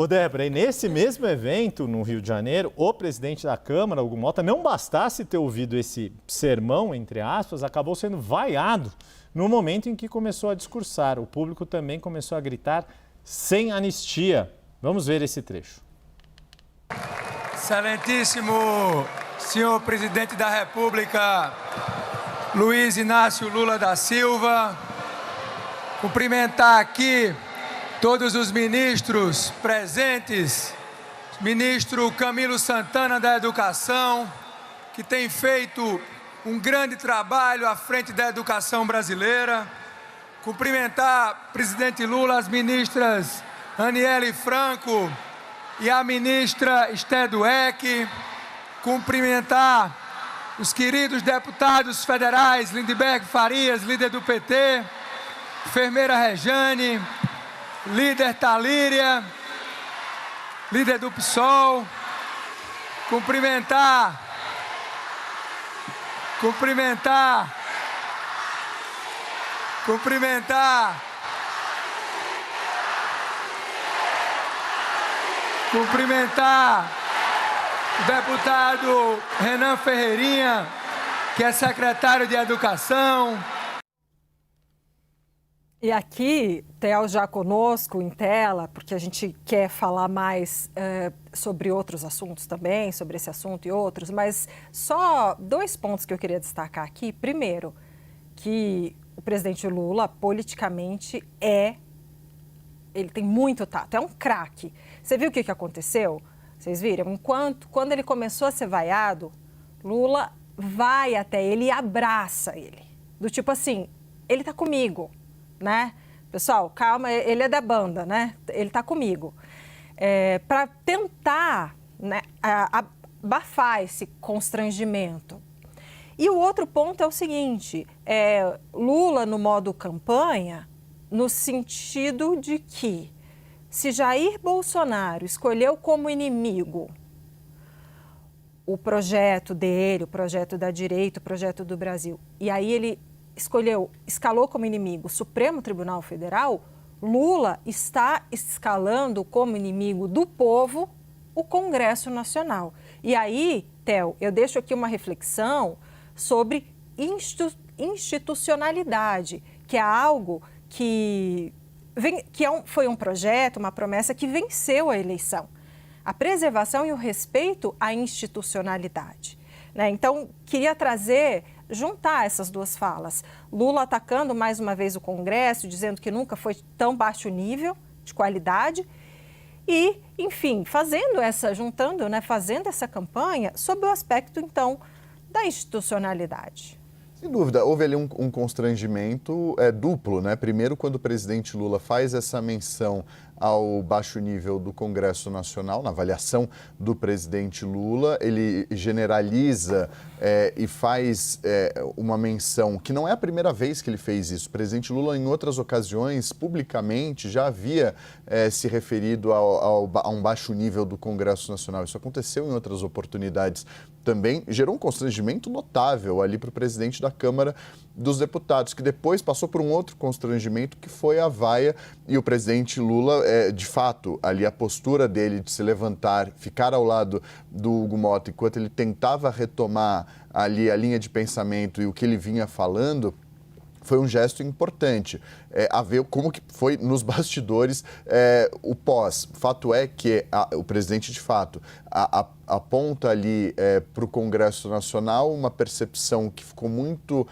Ô, Débora, e nesse mesmo evento, no Rio de Janeiro, o presidente da Câmara, Hugo Mota, não bastasse ter ouvido esse sermão, entre aspas, acabou sendo vaiado no momento em que começou a discursar. O público também começou a gritar sem anistia. Vamos ver esse trecho. Excelentíssimo senhor presidente da República, Luiz Inácio Lula da Silva, cumprimentar aqui todos os ministros presentes, ministro Camilo Santana da Educação, que tem feito um grande trabalho à frente da educação brasileira, cumprimentar presidente Lula, as ministras Aniele Franco e a ministra Esther Dweck, cumprimentar os queridos deputados federais Lindbergh Farias, líder do PT, enfermeira Rejane, líder Talíria, líder do PSOL, cumprimentar o deputado Renan Ferreirinha, que é secretário de Educação. E aqui, Theo já conosco em tela, porque a gente quer falar mais sobre outros assuntos também, sobre esse assunto e outros, mas só 2 pontos que eu queria destacar aqui. Primeiro, que o presidente Lula, politicamente, ele tem muito tato, é um craque. Você viu o que aconteceu? Vocês viram? Quando ele começou a ser vaiado, Lula vai até ele e abraça ele. Do tipo assim, ele tá comigo. Né? Pessoal, calma, ele é da banda, né? Ele está comigo. Para tentar, né, abafar esse constrangimento. E o outro ponto é o seguinte, Lula no modo campanha, no sentido de que se Jair Bolsonaro escolheu como inimigo o projeto dele, o projeto da direita, o projeto do Brasil, e aí ele escalou como inimigo o Supremo Tribunal Federal, Lula está escalando como inimigo do povo o Congresso Nacional. E aí, Theo, eu deixo aqui uma reflexão sobre institucionalidade, que é algo foi um projeto, uma promessa que venceu a eleição. A preservação e o respeito à institucionalidade. Né? Então, queria juntar essas 2 falas. Lula atacando mais uma vez o Congresso, dizendo que nunca foi tão baixo nível de qualidade e, enfim, fazendo essa campanha sob o aspecto, então, da institucionalidade. Sem dúvida, houve ali um constrangimento duplo, né? Primeiro, quando o presidente Lula faz essa menção ao baixo nível do Congresso Nacional, na avaliação do presidente Lula, ele generaliza e faz uma menção que não é a primeira vez que ele fez isso. O presidente Lula, em outras ocasiões, publicamente, já havia se referido a um baixo nível do Congresso Nacional. Isso aconteceu em outras oportunidades também, gerou um constrangimento notável ali para o presidente da Câmara dos Deputados, que depois passou por um outro constrangimento, que foi a vaia, e o presidente Lula, de fato, ali a postura dele de se levantar, ficar ao lado do Hugo Mota, enquanto ele tentava retomar ali a linha de pensamento e o que ele vinha falando, foi um gesto importante, a ver como que foi nos bastidores o pós. O fato é que o presidente, de fato, aponta ali para o Congresso Nacional uma percepção que ficou muito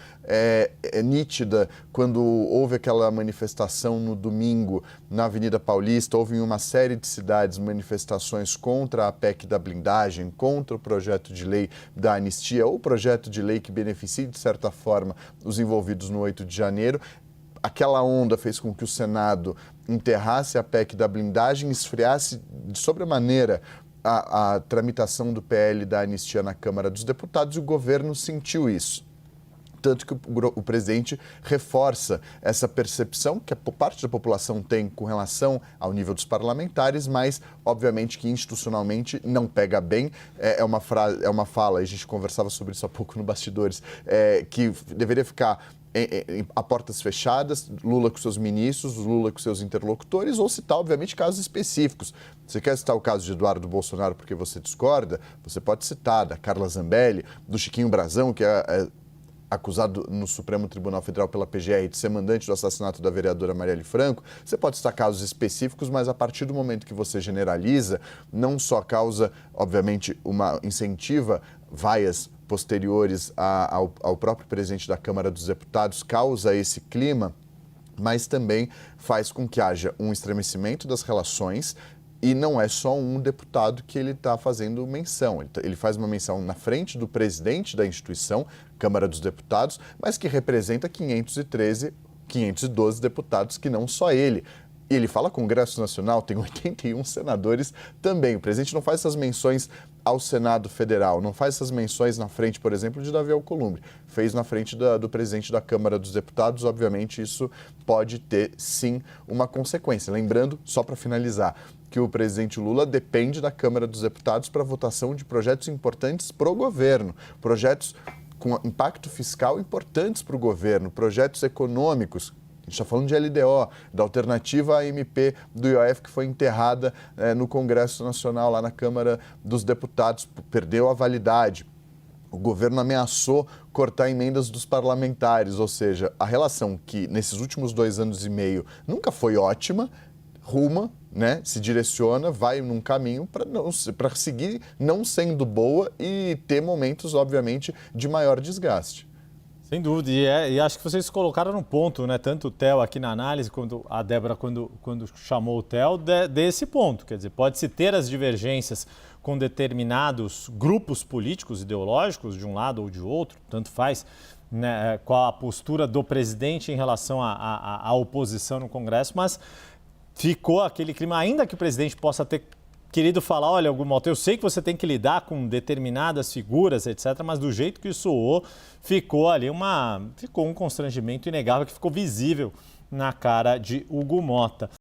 nítida quando houve aquela manifestação no domingo na Avenida Paulista. Houve em uma série de cidades manifestações contra a PEC da blindagem, contra o projeto de lei da anistia, ou projeto de lei que beneficie, de certa forma, os envolvidos no 8 de janeiro. Aquela onda fez com que o Senado enterrasse a PEC da blindagem, esfriasse de sobremaneira a tramitação do PL da anistia na Câmara dos Deputados, e o governo sentiu isso. Tanto que o presidente reforça essa percepção que a parte da população tem com relação ao nível dos parlamentares, mas, obviamente, que institucionalmente não pega bem. É uma fala, a gente conversava sobre isso há pouco no Bastidores, que deveria ficar a portas fechadas, Lula com seus ministros, Lula com seus interlocutores, ou citar, obviamente, casos específicos. Você quer citar o caso de Eduardo Bolsonaro porque você discorda? Você pode citar da Carla Zambelli, do Chiquinho Brazão, que é acusado no Supremo Tribunal Federal pela PGR de ser mandante do assassinato da vereadora Marielle Franco. Você pode citar casos específicos, mas a partir do momento que você generaliza, não só causa, obviamente, incentiva vaias posteriores ao próprio presidente da Câmara dos Deputados, causa esse clima, mas também faz com que haja um estremecimento das relações. E não é só um deputado que ele está fazendo menção. Ele faz uma menção na frente do presidente da instituição, Câmara dos Deputados, mas que representa 512 deputados, que não só ele. E ele fala Congresso Nacional, tem 81 senadores também. O presidente não faz essas menções ao Senado Federal, não faz essas menções na frente, por exemplo, de Davi Alcolumbre. Fez na frente do presidente da Câmara dos Deputados. Obviamente, isso pode ter, sim, uma consequência. Lembrando, só para finalizar, que o presidente Lula depende da Câmara dos Deputados para votação de projetos importantes para o governo, projetos com impacto fiscal importantes para o governo, projetos econômicos. A gente está falando de LDO, da alternativa à MP do IOF que foi enterrada no Congresso Nacional, lá na Câmara dos Deputados, perdeu a validade. O governo ameaçou cortar emendas dos parlamentares, ou seja, a relação que nesses últimos 2 anos e meio nunca foi ótima, ruma, né, se direciona, vai num caminho para seguir não sendo boa e ter momentos, obviamente, de maior desgaste. Sem dúvida, e acho que vocês colocaram no ponto, né? Tanto o Theo aqui na análise, quanto a Débora quando chamou o Theo, desse ponto. Quer dizer, pode-se ter as divergências com determinados grupos políticos, ideológicos, de um lado ou de outro, tanto faz, né, qual a postura do presidente em relação à oposição no Congresso, mas ficou aquele clima, ainda que o presidente possa ter querido falar, olha, Malta, eu sei que você tem que lidar com determinadas figuras, etc., mas do jeito que soou, ficou ali um constrangimento inegável que ficou visível na cara de Hugo Motta.